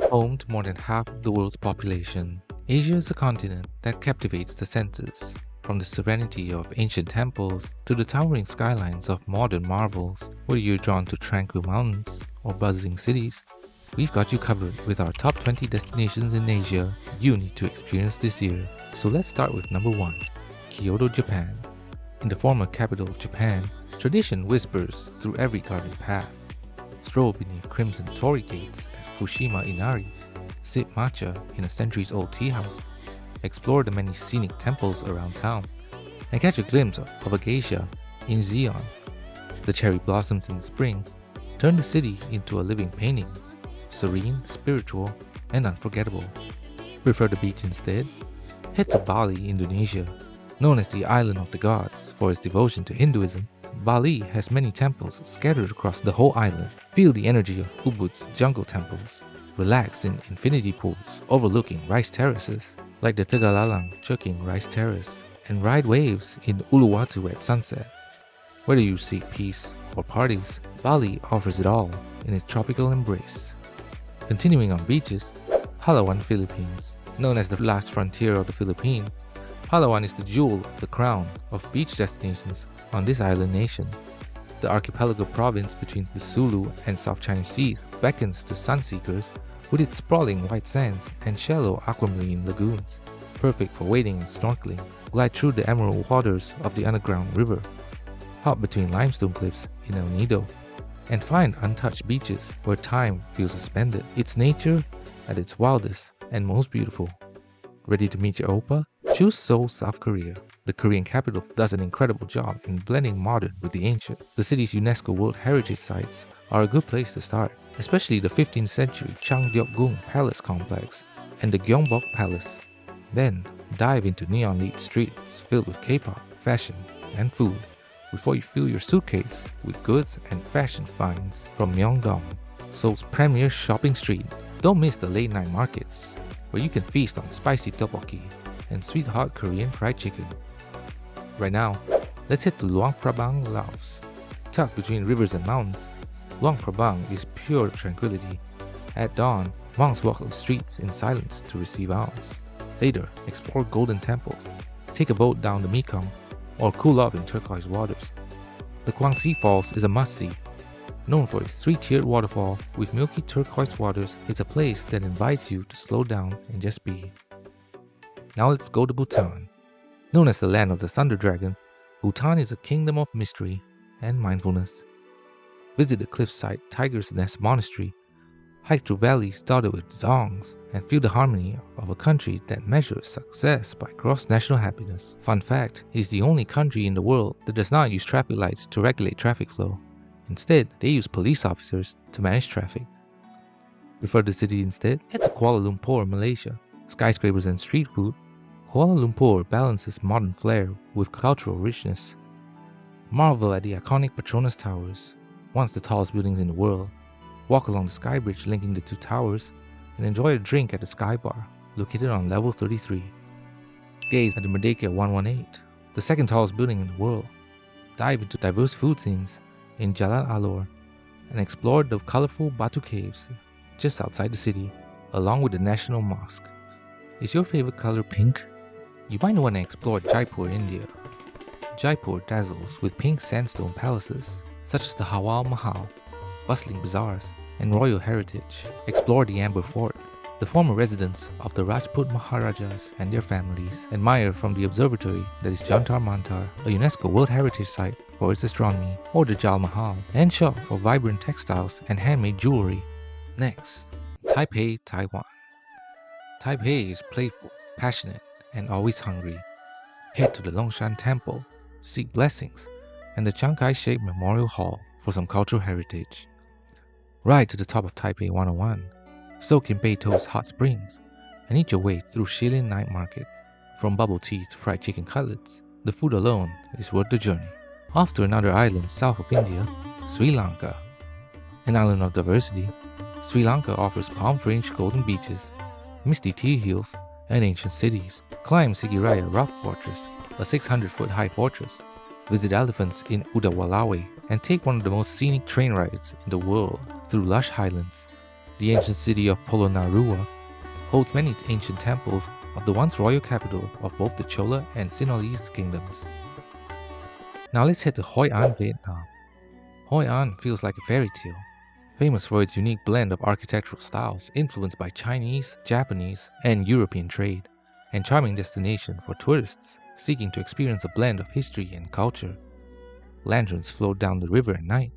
Home to more than half of the world's population, Asia is a continent that captivates the senses. From the serenity of ancient temples to the towering skylines of modern marvels, whether you're drawn to tranquil mountains or buzzing cities, we've got you covered with our top 20 destinations in Asia you need to experience this year. So let's start with number 1, Kyoto, Japan. In the former capital of Japan, tradition whispers through every garden path. Stroll beneath crimson torii gates at Fushima Inari, sip matcha in a centuries-old tea house, explore the many scenic temples around town, and catch a glimpse of a geisha in Xi'an. The cherry blossoms in spring turn the city into a living painting, serene, spiritual, and unforgettable. Prefer the beach instead? Head to Bali, Indonesia. Known as the Island of the Gods for its devotion to Hinduism, Bali has many temples scattered across the whole island. Feel the energy of Ubud's jungle temples. Relax in infinity pools overlooking rice terraces, like the Tegalalang Chuking Rice Terrace, and ride waves in Uluwatu at sunset. Whether you seek peace or parties, Bali offers it all in its tropical embrace. Continuing on beaches, Palawan, Philippines. Known as the last frontier of the Philippines, Palawan is the jewel of the crown of beach destinations on this island nation. The archipelago province between the Sulu and South China Seas beckons to sunseekers with its sprawling white sands and shallow aquamarine lagoons, perfect for wading and snorkeling. Glide through the emerald waters of the underground river, hop between limestone cliffs in El Nido, and find untouched beaches where time feels suspended. It's nature at its wildest and most beautiful. Ready to meet your oppa? Choose Seoul, South Korea. The Korean capital does an incredible job in blending modern with the ancient. The city's UNESCO World Heritage Sites are a good place to start, especially the 15th century Changdeokgung Palace Complex and the Gyeongbok Palace. Then, dive into neon-lit streets filled with K-pop, fashion, and food before you fill your suitcase with goods and fashion finds from Myeongdong, Seoul's premier shopping street. Don't miss the late-night markets, where you can feast on spicy tteokbokki and sweet-hot Korean fried chicken. Right now, let's head to Luang Prabang, Laos. Tucked between rivers and mountains, Luang Prabang is pure tranquility. At dawn, monks walk the streets in silence to receive alms. Later, explore golden temples, take a boat down the Mekong, or cool off in turquoise waters. The Kwangsi Falls is a must-see. Known for its 3-tiered waterfall with milky turquoise waters, it's a place that invites you to slow down and just be. Now let's go to Bhutan. Known as the land of the Thunder Dragon, Bhutan is a kingdom of mystery and mindfulness. Visit the cliffside Tiger's Nest Monastery, hike through valleys dotted with zongs, and feel the harmony of a country that measures success by gross national happiness. Fun fact, it is the only country in the world that does not use traffic lights to regulate traffic flow. Instead, they use police officers to manage traffic. Prefer the city instead? Head to Kuala Lumpur, Malaysia. Skyscrapers and street food, Kuala Lumpur balances modern flair with cultural richness. Marvel at the iconic Petronas Towers, once the tallest buildings in the world. Walk along the sky bridge linking the two towers and enjoy a drink at the Sky Bar, located on level 33. Gaze at the Merdeka 118, the second tallest building in the world. Dive into diverse food scenes in Jalan Alor and explore the colorful Batu Caves just outside the city, along with the National Mosque. Is your favorite color pink? You might want to explore Jaipur, India. Jaipur dazzles with pink sandstone palaces, such as the Taj Mahal, bustling bazaars, and royal heritage. Explore the Amber Fort, the former residence of the Rajput Maharajas and their families. Admire from the observatory that is Jantar Mantar, a UNESCO World Heritage Site for its astronomy, or the Taj Mahal, and shop for vibrant textiles and handmade jewelry. Next, Taipei, Taiwan. Taipei is playful, passionate, and always hungry. Head to the Longshan Temple, seek blessings, and the Chiang Kai-shek Memorial Hall for some cultural heritage. Ride to the top of Taipei 101, soak in Beidou's hot springs, and eat your way through Shilin Night Market. From bubble tea to fried chicken cutlets, the food alone is worth the journey. Off to another island south of India, Sri Lanka. An island of diversity, Sri Lanka offers palm-fringed golden beaches, misty tea hills, and ancient cities. Climb Sigiraya Rock Fortress, a 600-foot high fortress. Visit elephants in Udawalawe and take one of the most scenic train rides in the world through lush highlands. The ancient city of Polonnaruwa holds many ancient temples of the once royal capital of both the Chola and Sinhalese kingdoms. Now let's head to Hoi An, Vietnam. Hoi An feels like a fairy tale, famous for its unique blend of architectural styles influenced by Chinese, Japanese, and European trade, and charming destination for tourists seeking to experience a blend of history and culture. Lanterns float down the river at night,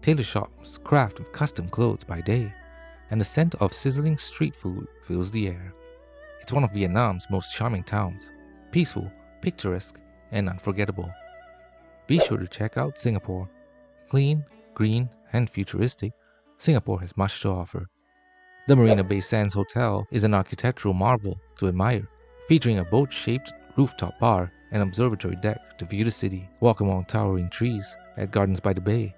tailor shops craft with custom clothes by day, and the scent of sizzling street food fills the air. It's one of Vietnam's most charming towns, peaceful, picturesque, and unforgettable. Be sure to check out Singapore. Clean, green, and futuristic, Singapore has much to offer. The Marina Bay Sands Hotel is an architectural marvel to admire, featuring a boat-shaped rooftop bar and observatory deck to view the city, walk among towering trees at Gardens by the Bay,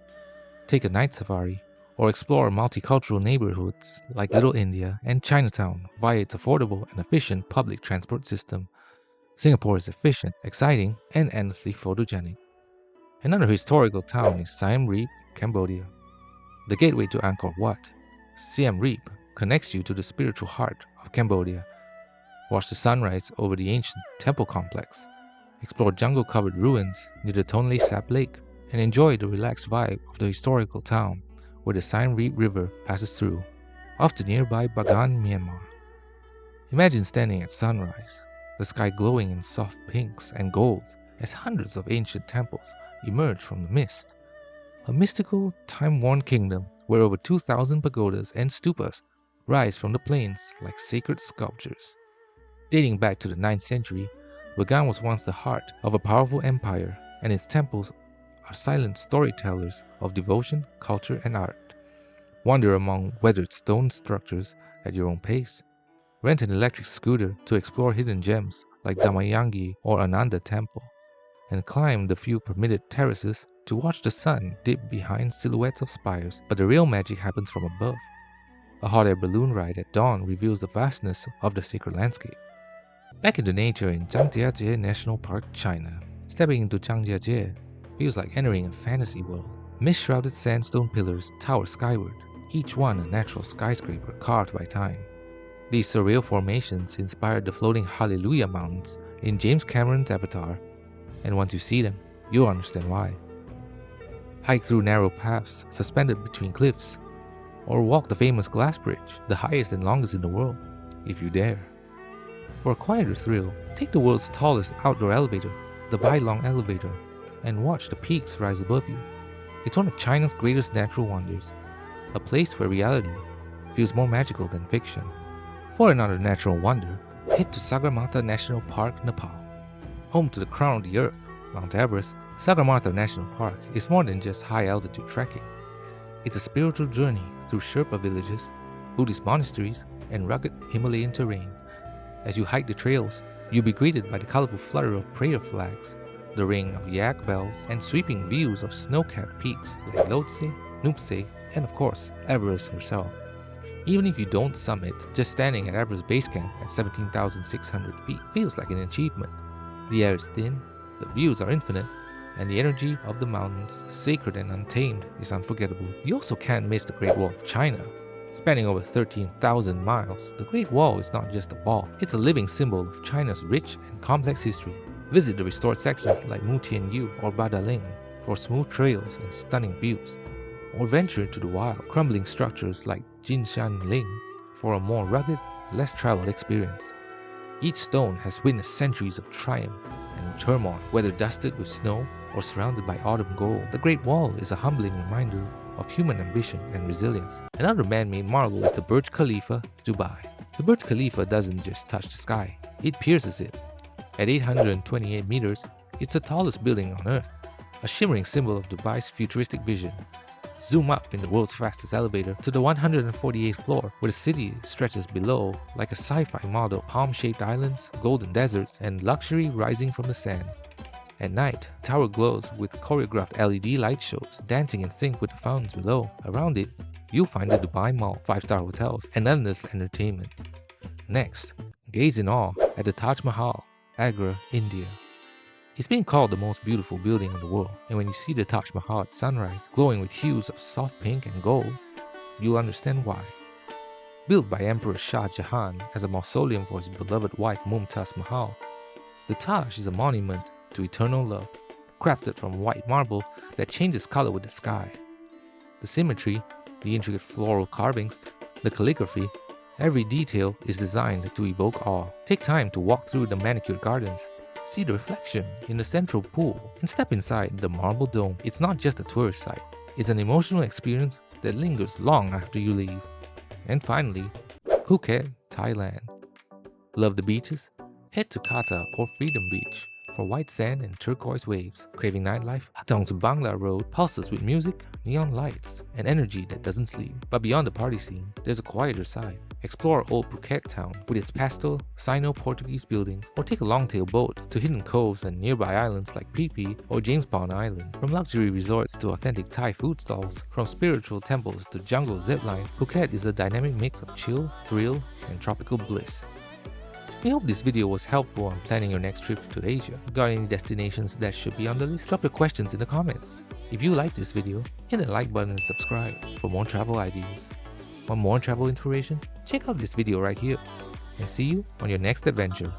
take a night safari, or explore multicultural neighborhoods like Little India and Chinatown via its affordable and efficient public transport system. Singapore is efficient, exciting, and endlessly photogenic. Another historical town is Siem Reap, Cambodia. The gateway to Angkor Wat, Siem Reap connects you to the spiritual heart of Cambodia. Watch the sunrise over the ancient temple complex, explore jungle-covered ruins near the Tonle Sap Lake, and enjoy the relaxed vibe of the historical town where the Siem Reap River passes through, off to nearby Bagan, Myanmar. Imagine standing at sunrise, the sky glowing in soft pinks and golds as hundreds of ancient temples emerge from the mist. A mystical, time-worn kingdom where over 2,000 pagodas and stupas rise from the plains like sacred sculptures. Dating back to the 9th century, Bagan was once the heart of a powerful empire, and its temples are silent storytellers of devotion, culture, and art. Wander among weathered stone structures at your own pace. Rent an electric scooter to explore hidden gems like Damayangi or Ananda Temple, and climb the few permitted terraces to watch the sun dip behind silhouettes of spires, but the real magic happens from above. A hot air balloon ride at dawn reveals the vastness of the sacred landscape. Back into nature in Zhangjiajie National Park, China. Stepping into Zhangjiajie feels like entering a fantasy world. Mist-shrouded sandstone pillars tower skyward, each one a natural skyscraper carved by time. These surreal formations inspired the floating Hallelujah Mountains in James Cameron's Avatar, and once you see them, you'll understand why. Hike through narrow paths suspended between cliffs, or walk the famous glass bridge, the highest and longest in the world, if you dare. For a quieter thrill, take the world's tallest outdoor elevator, the Bai Long Elevator, and watch the peaks rise above you. It's one of China's greatest natural wonders, a place where reality feels more magical than fiction. For another natural wonder, head to Sagarmatha National Park, Nepal. Home to the crown of the earth, Mount Everest, Sagarmatha National Park is more than just high-altitude trekking. It's a spiritual journey through Sherpa villages, Buddhist monasteries, and rugged Himalayan terrain. As you hike the trails, you'll be greeted by the colorful flutter of prayer flags, the ring of yak bells, and sweeping views of snow-capped peaks like Lhotse, Nuptse, and of course, Everest herself. Even if you don't summit, just standing at Everest Base Camp at 17,600 feet feels like an achievement. The air is thin, the views are infinite, and the energy of the mountains, sacred and untamed, is unforgettable. You also can't miss the Great Wall of China. Spanning over 13,000 miles, the Great Wall is not just a wall, it's a living symbol of China's rich and complex history. Visit the restored sections like Mutianyu or Badaling for smooth trails and stunning views, or venture into the wild, crumbling structures like Jinshanling for a more rugged, less traveled experience. Each stone has witnessed centuries of triumph and turmoil, whether dusted with snow or surrounded by autumn gold. The Great Wall is a humbling reminder of human ambition and resilience. Another man-made marvel is the Burj Khalifa, Dubai. The Burj Khalifa doesn't just touch the sky, it pierces it. At 828 meters, it's the tallest building on Earth, a shimmering symbol of Dubai's futuristic vision. Zoom up in the world's fastest elevator to the 148th floor, where the city stretches below like a sci-fi model, palm-shaped islands, golden deserts, and luxury rising from the sand. At night, the tower glows with choreographed LED light shows, dancing in sync with the fountains below. Around it, you'll find the Dubai Mall, 5-star hotels, and endless entertainment. Next, gaze in awe at the Taj Mahal, Agra, India. It's been called the most beautiful building in the world, and when you see the Taj Mahal at sunrise, glowing with hues of soft pink and gold, you'll understand why. Built by Emperor Shah Jahan as a mausoleum for his beloved wife Mumtaz Mahal, the Taj is a monument to eternal love, crafted from white marble that changes color with the sky. The symmetry, the intricate floral carvings, the calligraphy, every detail is designed to evoke awe. Take time to walk through the manicured gardens, see the reflection in the central pool, and step inside the marble dome. It's not just a tourist site, it's an emotional experience that lingers long after you leave. And finally, Phuket, Thailand. Love the beaches? Head to Kata or Freedom Beach for white sand and turquoise waves. Craving nightlife? Hatong's Bangla Road pulses with music, neon lights, and energy that doesn't sleep. But beyond the party scene, there's a quieter side. Explore Old Phuket town with its pastel, Sino-Portuguese buildings, or take a longtail boat to hidden coves and nearby islands like Phi Phi or James Bond Island. From luxury resorts to authentic Thai food stalls, from spiritual temples to jungle ziplines, Phuket is a dynamic mix of chill, thrill, and tropical bliss. We hope this video was helpful on planning your next trip to Asia. Got any destinations that should be on the list? Drop your questions in the comments. If you like this video, hit the like button and subscribe for more travel ideas. Want more travel information? Check out this video right here. And see you on your next adventure.